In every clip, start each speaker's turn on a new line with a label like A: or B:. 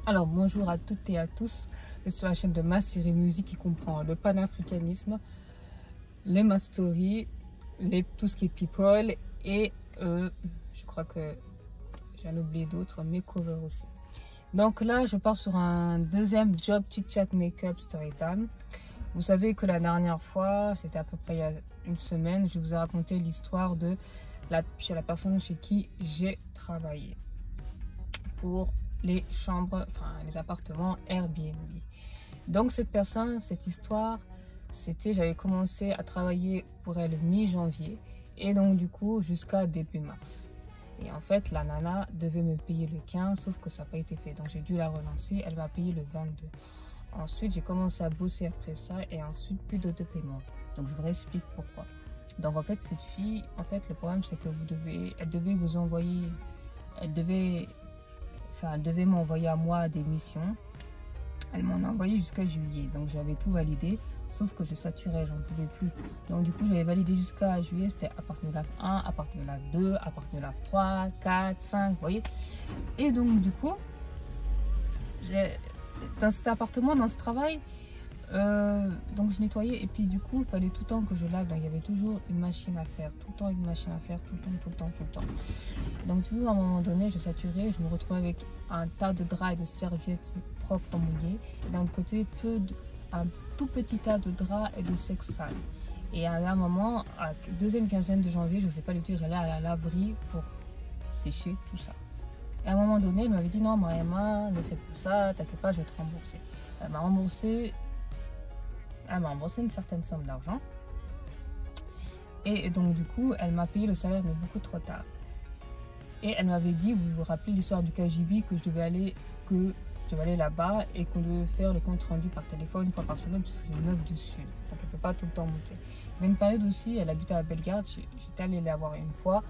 A: Alors bonjour à toutes et à tous, c'est sur la chaîne de Ma Série Musique qui comprend le panafricanisme, les mad stories, tout ce qui est people et je crois que j'en ai oublié d'autres, mes covers aussi. Donc là je pars sur un deuxième job chit chat make-up story time. Vous savez que la dernière fois, c'était à peu près il y a une semaine, je vous ai raconté l'histoire de la personne chez qui j'ai travaillé pour les chambres, enfin les appartements Airbnb. Donc cette personne, cette histoire, c'était, j'avais commencé à travailler pour elle mi-janvier et donc du coup jusqu'à début mars. Et en fait la nana devait me payer le 15, sauf que ça n'a pas été fait, donc j'ai dû la relancer, elle m'a payé le 22. Ensuite j'ai commencé à bosser après ça et ensuite plus de paiement. Donc je vous explique pourquoi. Donc en fait cette fille, en fait le problème c'est que elle devait vous envoyer, elle devait m'envoyer à moi des missions. Elle m'en a envoyé jusqu'à juillet, donc j'avais tout validé, sauf que je saturais, j'en pouvais plus. Donc du coup j'avais validé jusqu'à juillet, c'était appart de lave 1, appart de lave 2, appart de lave 3, 4, 5, vous voyez. Et donc du coup, dans cet appartement, dans ce travail, donc je nettoyais et puis du coup il fallait tout le temps que je lave, donc il y avait toujours une machine à faire, tout le temps une machine à faire, tout le temps. Donc du coup à un moment donné je saturais, je me retrouvais avec un tas de draps et de serviettes propres mouillées et d'un autre côté un tout petit tas de draps et de sexe sale. Et à un moment, à la deuxième quinzaine de janvier, je ne sais pas le dire, elle est à la laverie pour sécher tout ça. Et à un moment donné elle m'avait dit non Mariama, ne fais pas ça, t'inquiète pas, je vais te rembourser. Elle m'a remboursé une certaine somme d'argent et donc du coup elle m'a payé le salaire mais beaucoup trop tard. Et elle m'avait dit, vous vous rappelez l'histoire du KGB, que je devais aller là-bas et qu'on devait faire le compte rendu par téléphone une fois par semaine parce que c'est une meuf du sud, donc elle peut pas tout le temps monter. Il y avait une période aussi, elle habitait à Bellegarde, j'étais allée la voir une fois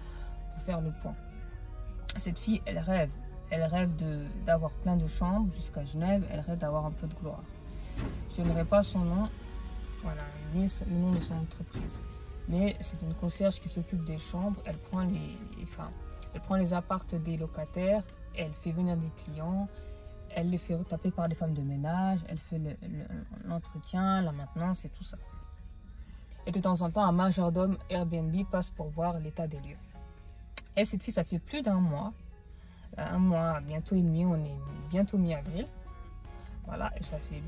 A: pour faire le point. Cette fille, elle rêve d'avoir plein de chambres jusqu'à Genève, elle rêve d'avoir un peu de gloire. Je n'aurai pas son nom, voilà, ni le nom de son entreprise, mais c'est une concierge qui s'occupe des chambres. Elle prend les appartes des locataires, elle fait venir des clients, elle les fait retaper par des femmes de ménage, elle fait l'entretien, la maintenance et tout ça. Et de temps en temps, un majordome Airbnb passe pour voir l'état des lieux. Et cette fille, ça fait plus d'un mois, bientôt et demi, on est bientôt mi-avril. Voilà, et ça fait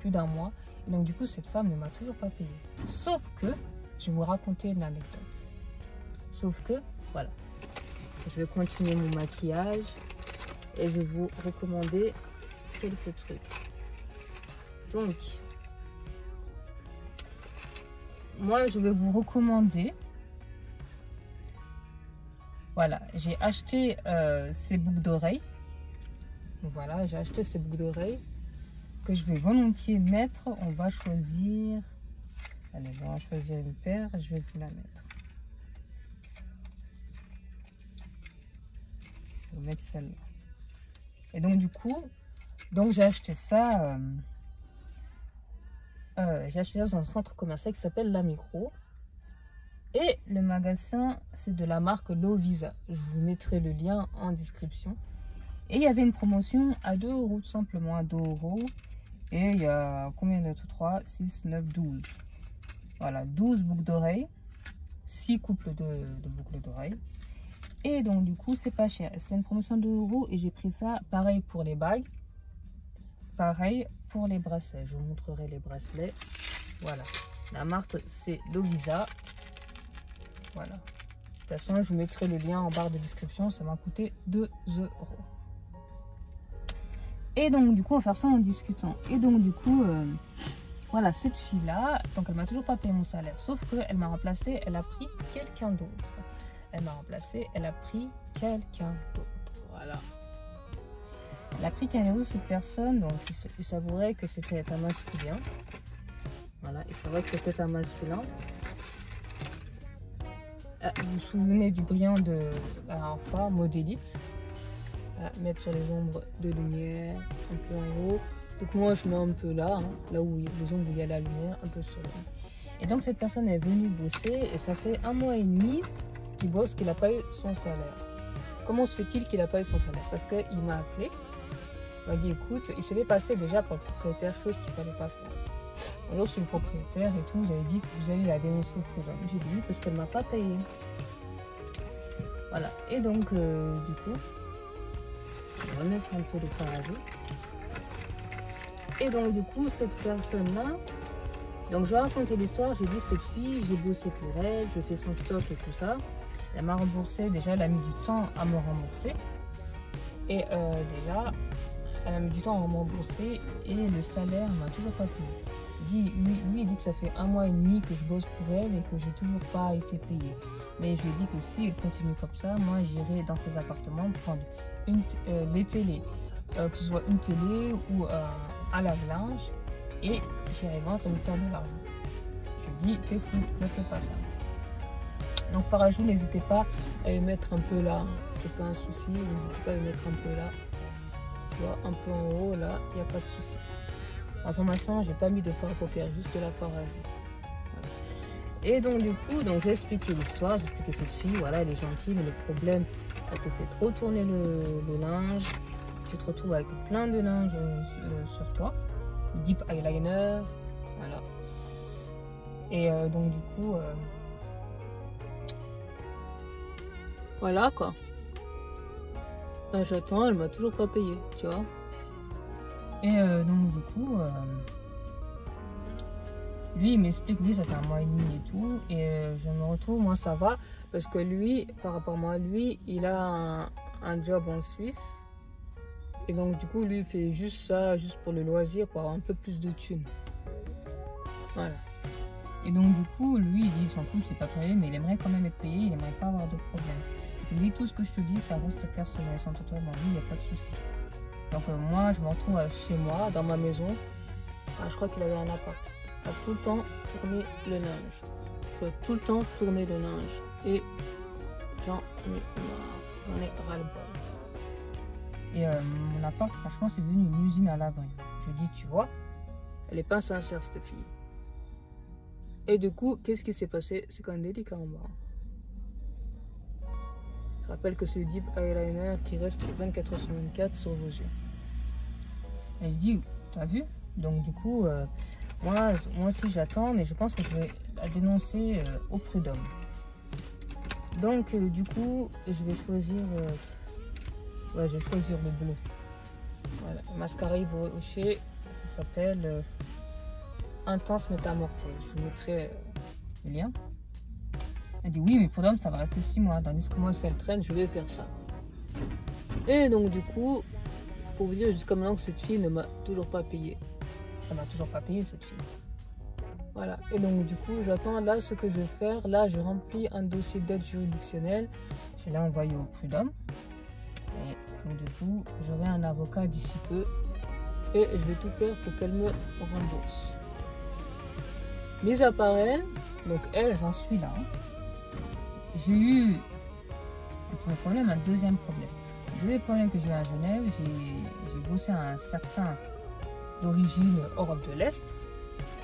A: plus d'un mois. Et donc du coup, cette femme ne m'a toujours pas payé. Sauf que, je vais vous raconter une anecdote. Sauf que, voilà, je vais continuer mon maquillage et je vais vous recommander quelques trucs. Donc, moi, je vais vous recommander, voilà, j'ai acheté ces boucles d'oreilles. Voilà, j'ai acheté ces boucles d'oreilles que je vais volontiers mettre. On va choisir, allez, on va choisir une paire, je vais vous la mettre. Je vais mettre celle-là. Et donc du coup, j'ai acheté ça, dans un centre commercial qui s'appelle La Micro. Et le magasin, c'est de la marque Lovisa. Je vous mettrai le lien en description. Et il y avait une promotion à 2 € tout simplement, à 2 €. Et il y a combien d'autres? 3, 6, 9, 12. Voilà, 12 boucles d'oreilles, 6 couples de boucles d'oreilles. Et donc du coup, c'est pas cher. C'est une promotion de 2 € et j'ai pris ça. Pareil pour les bagues, pareil pour les bracelets. Je vous montrerai les bracelets. Voilà, la marque c'est Lovisa. Voilà. De toute façon, je vous mettrai le lien en barre de description. Ça m'a coûté 2 €. Et donc du coup on va faire ça en discutant. Et donc du coup voilà, cette fille là, donc elle m'a toujours pas payé mon salaire, sauf que elle m'a remplacé, elle a pris quelqu'un d'autre. Elle m'a remplacé, elle a pris quelqu'un d'autre. Voilà, elle a pris quelqu'un d'autre. Cette personne, donc il s'avouerait que c'était un masculin. Voilà, il s'avouerait que c'était un masculin. Vous vous souvenez du brillant de la dernière fois, modélite, mettre sur les ombres de lumière un peu en haut. Donc moi je mets un peu là, hein, là où les ombres où il y a la lumière, un peu sur l'ombre. Et donc cette personne est venue bosser et ça fait 1 mois et demi qu'il bosse, qu'il n'a pas eu son salaire. Comment se fait-il qu'il n'a pas eu son salaire? Parce qu'il m'a appelé Il m'a dit écoute, il s'est fait passer déjà pour le propriétaire, chose qu'il ne fallait pas faire. Alors je suis le propriétaire et tout, vous avez dit que vous allez la dénoncer au prud'homme. J'ai dit oui parce qu'elle ne m'a pas payé. Voilà, et donc du coup, je vais remettre un peu de farage. Et donc du coup, cette personne-là, donc je vais raconter l'histoire, j'ai dit cette fille, j'ai bossé pour elle, je fais son stock et tout ça. Elle m'a remboursé, déjà elle a mis du temps à me rembourser. Et déjà, elle a mis du temps à me rembourser et le salaire m'a toujours pas payé. Lui, il dit que ça fait 1 mois et demi que je bosse pour elle et que j'ai toujours pas été payé. Mais je lui ai dit que si elle continue comme ça, moi j'irai dans ses appartements prendre les télés, que ce soit une télé ou un lave-linge, et j'irai vendre et me faire de l'argent. Je lui ai dit t'es fou, ne fais pas ça. Donc Farajou, n'hésitez pas à les mettre un peu là, c'est pas un souci, n'hésitez pas à les mettre un peu là, tu vois, un peu en haut là, il n'y a pas de souci. Information, j'ai pas mis de fard à paupières, juste la Farajou. Voilà. Et donc du coup, j'ai expliqué l'histoire, j'ai expliqué cette fille, voilà, elle est gentille, mais le problème, elle te fait trop tourner le linge, tu te retrouves avec plein de linge sur toi, deep eyeliner, voilà. Et donc du coup, voilà quoi. Là, j'attends, elle m'a toujours pas payé, tu vois. Et donc du coup, lui il m'explique, lui ça fait 1 mois et demi et tout, et je me retrouve, moi ça va, parce que lui, par rapport à moi, lui, il a un job en Suisse, et donc du coup lui il fait juste ça, juste pour le loisir, pour avoir un peu plus de thunes. Voilà. Et donc du coup, lui il dit, il s'en fout, c'est pas payé, mais il aimerait quand même être payé, il aimerait pas avoir de problème. Lui, tout ce que je te dis, ça reste personnel, sans totalement lui, il n'y a pas de souci. Donc moi, je me retrouve chez moi, dans ma maison. Ah, je crois qu'il avait un appart. À tout le temps tourner le linge. Je dois tout le temps tourner le linge. Et j'en ai marre. J'en ai ras-le-bol. Et mon appart, franchement, c'est devenu une usine à laverie. Je dis, tu vois, elle est pas sincère, cette fille. Et du coup, qu'est-ce qui s'est passé? C'est quand même délicat en bas. Je rappelle que c'est le deep eyeliner qui reste 24 h sur 24 sur vos yeux. Et je dis, t'as vu? Donc du coup, moi aussi j'attends, mais je pense que je vais la dénoncer au prud'homme. Donc du coup, je vais choisir, ouais, je vais choisir le bleu. Voilà, mascara Yves Rocher, ça s'appelle Intense Métamorphose. Je vous mettrai le lien. Elle dit oui, mais prud'homme, ça va rester 6 mois, tandis que moi, si elle traîne, je vais faire ça. Et donc du coup, pour vous dire jusqu'à maintenant que cette fille ne m'a toujours pas payé. Elle m'a toujours pas payé, cette fille. Voilà. Et donc du coup, j'attends là ce que je vais faire. Là, je remplis un dossier d'aide juridictionnelle. Je l'ai envoyé au prud'homme. Et donc, du coup, j'aurai un avocat d'ici peu. Et je vais tout faire pour qu'elle me rembourse. Mis à part elle, donc elle, j'en suis là. J'ai eu un problème, un deuxième problème. Le deuxième problème que j'ai eu à Genève, j'ai bossé à un certain d'origine Europe de l'Est.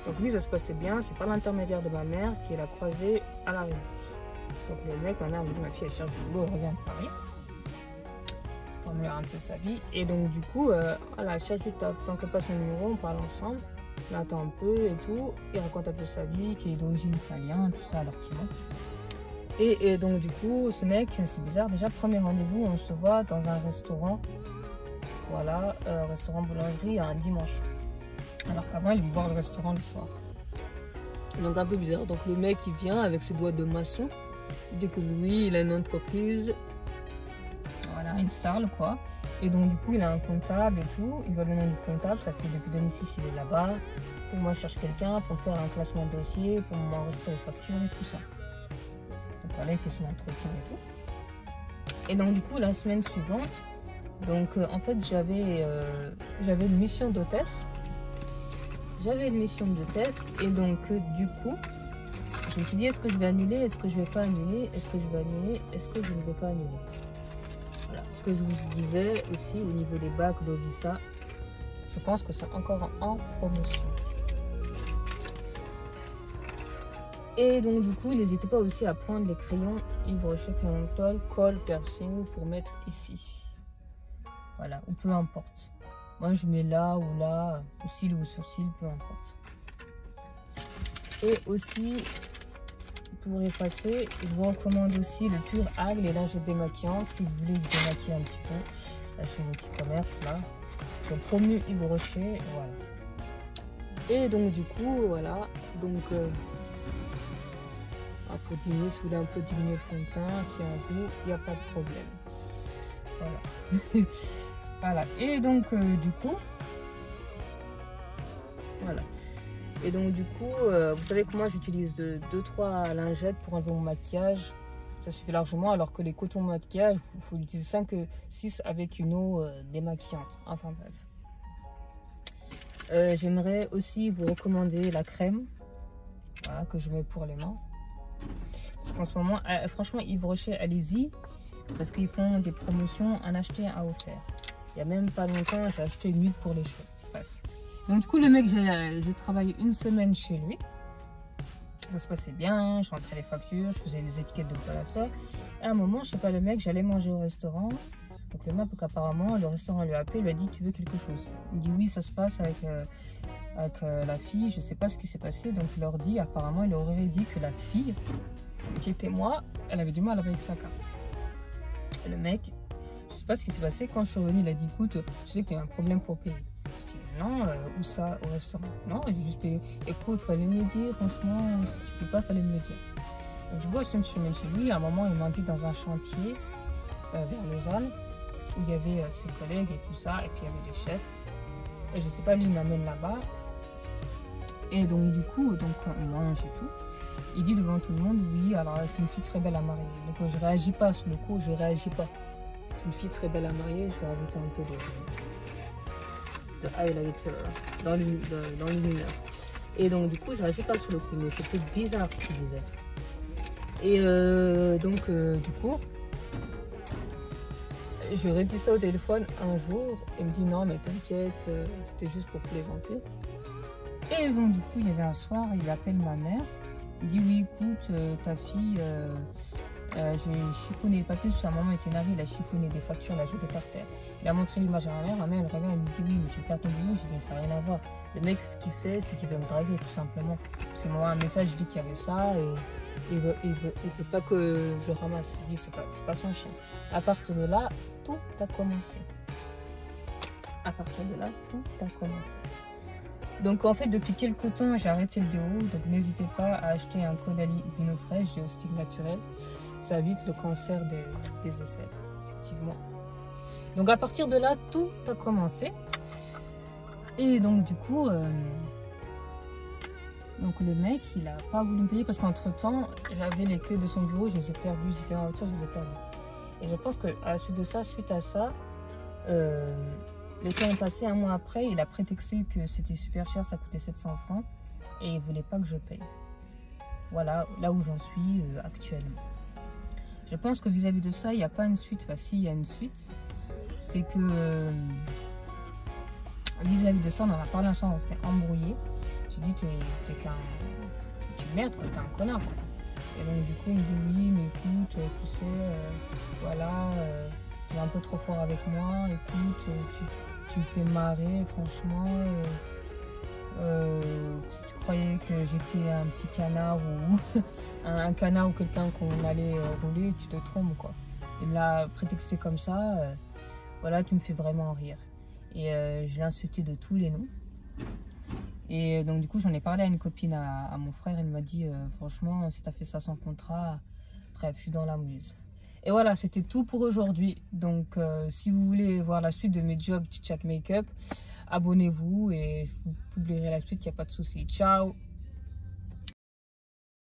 A: Donc lui, ça se passait bien, c'est par l'intermédiaire de ma mère qui l'a croisé à la Réunion. Donc le mec, ma mère me dit, ma fille, elle cherche du boulot, elle revient de Paris. Pour me dire un peu sa vie. Et donc du coup, voilà, elle cherche du taf. Donc elle passe son numéro, on parle ensemble. On attend un peu et tout. Il raconte un peu sa vie, qui est d'origine italienne, tout ça, alors qu'il Et donc du coup, ce mec, c'est bizarre. Déjà, premier rendez-vous, on se voit dans un restaurant. Voilà, restaurant boulangerie un dimanche. Alors qu'avant, il me voit le restaurant le soir. Donc un peu bizarre. Donc le mec, il vient avec ses doigts de maçon. Il dit que lui, il a une entreprise. Voilà, une salle quoi. Et donc du coup, il a un comptable et tout. Il va le nom du comptable. Ça fait depuis 2006, il est là-bas. Et moi, je cherche quelqu'un pour faire un classement de dossier, pour m'enregistrer les factures et tout ça. Donc voilà, il fait son entretien et tout. Et donc du coup, la semaine suivante, donc en fait, j'avais une mission d'hôtesse. Et donc du coup, je me suis dit, est-ce que je vais annuler, est-ce que je vais pas annuler, est-ce que je vais annuler, est-ce que je ne vais pas annuler. Voilà, ce que je vous disais aussi au niveau des bacs d'Ovissa, je pense que c'est encore en promotion. Et donc du coup, n'hésitez pas aussi à prendre les crayons Yves Rocher Crayon Colle Piercing pour mettre ici. Voilà, ou peu importe. Moi, je mets là ou là, au cil ou au sourcil, peu importe. Et aussi, pour effacer, je vous recommande aussi le Pur Algue, les lingettes démaquillantes, si vous voulez vous démaquiller un petit peu, chez vos petits commerces, là. Donc, promu Yves Rocher, voilà. Et donc, du coup, voilà, donc... pour diminuer, si vous voulez un peu diminuer le fond de teint qui est en vous, il n'y a pas de problème. Voilà. Voilà. Et donc du coup, voilà. Et donc du coup, vous savez que moi j'utilise 2-3 lingettes pour enlever mon maquillage. Ça suffit largement, alors que les cotons maquillage, il faut utiliser 5-6 avec une eau démaquillante. Enfin bref. J'aimerais aussi vous recommander la crème, voilà, que je mets pour les mains. Parce qu'en ce moment, franchement, Yves Rocher, allez-y, parce qu'ils font des promotions, un acheté, un offert. Il y a même pas longtemps, j'ai acheté une huile pour les cheveux. Bref. Donc du coup, le mec, j'ai travaillé une semaine chez lui. Ça se passait bien, je rentrais les factures, je faisais des étiquettes de collasseur. Et à un moment, je sais pas, le mec, j'allais manger au restaurant. Donc le mec, apparemment, le restaurant lui a appelé, il lui a dit, tu veux quelque chose? Il dit, oui, ça se passe avec la fille, je sais pas ce qui s'est passé. Donc il leur dit, apparemment, il aurait dit que la fille, qui était moi, elle avait du mal avec sa carte. Et le mec, je sais pas ce qui s'est passé, quand je suis revenue, il a dit, écoute, je sais que tu as un problème pour payer. Je dis, non, où ça, au restaurant? Non, j'ai juste payé. Écoute, fallait me le dire, franchement, si tu peux pas, fallait me le dire. Donc je vois, je suis une semaine chez lui, à un moment, il m'invite dans un chantier vers Lausanne, où il y avait ses collègues et tout ça, et puis il y avait des chefs. Et je sais pas, lui, il m'amène là-bas. Et donc du coup, donc on mange et tout. Il dit devant tout le monde, oui, alors c'est une fille très belle à marier. Donc je réagis pas sur le coup, je réagis pas. C'est une fille très belle à marier, je vais rajouter un peu de highlighter dans les lumières. Et donc du coup, je réagis pas sur le coup, mais c'était bizarre ce qu'il disait. Et donc du coup, je lui ai dit ça au téléphone un jour, il me dit non mais t'inquiète, c'était juste pour plaisanter. Et donc du coup, il y avait un soir, il appelle ma mère. Il dit oui, écoute, ta fille, j'ai chiffonné les papiers, tout ça, maman était énervée, il a chiffonné des factures, il a jeté par terre. Il a montré l'image à ma mère, elle revient, elle me dit oui, mais tu perds ton boulot, je dis ça n'a rien à voir. Le mec, ce qu'il fait, c'est qu'il veut me draguer, tout simplement. C'est moi un message, je dis qu'il y avait ça, et il veut pas que je ramasse. Je dis, je suis pas son chien. À partir de là, tout a commencé. À partir de là, tout a commencé. Donc en fait, depuis quelques temps, j'ai arrêté le déo, donc n'hésitez pas à acheter un Caudalie Vino Fraîche Géostic naturel. Ça évite le cancer des aisselles, effectivement. Donc à partir de là, tout a commencé. Et donc du coup, donc le mec, il a pas voulu me payer parce qu'entre temps, j'avais les clés de son bureau, je les ai perdues, j'étais en voiture, je les ai perdues. Et je pense qu'à la suite de ça, le temps est passé, un mois après, il a prétexté que c'était super cher, ça coûtait 700 francs et il voulait pas que je paye. Voilà, là où j'en suis actuellement. Je pense que vis-à-vis de ça, il n'y a pas une suite. Enfin, si, il y a une suite. C'est que vis-à-vis de ça, on en a parlé un soir, on s'est embrouillé. J'ai dit, t'es qu'une merde, t'es un connard. Quoi. Et donc, du coup, il me dit, oui, mais écoute, tu sais, voilà, tu es un peu trop fort avec moi. Écoute, tu me fais marrer, franchement. Si tu croyais que j'étais un petit canard ou un canard ou quelqu'un qu'on allait rouler, tu te trompes quoi. Il me l'a prétexté comme ça, voilà, tu me fais vraiment rire. Et je l'ai insulté de tous les noms. Et donc du coup j'en ai parlé à une copine, à mon frère, il m'a dit franchement si t'as fait ça sans contrat, bref je suis dans la muse. Et voilà, c'était tout pour aujourd'hui. Donc si vous voulez voir la suite de mes jobs Chit Chat Make-up, abonnez-vous et je vous publierai la suite, il n'y a pas de souci. Ciao!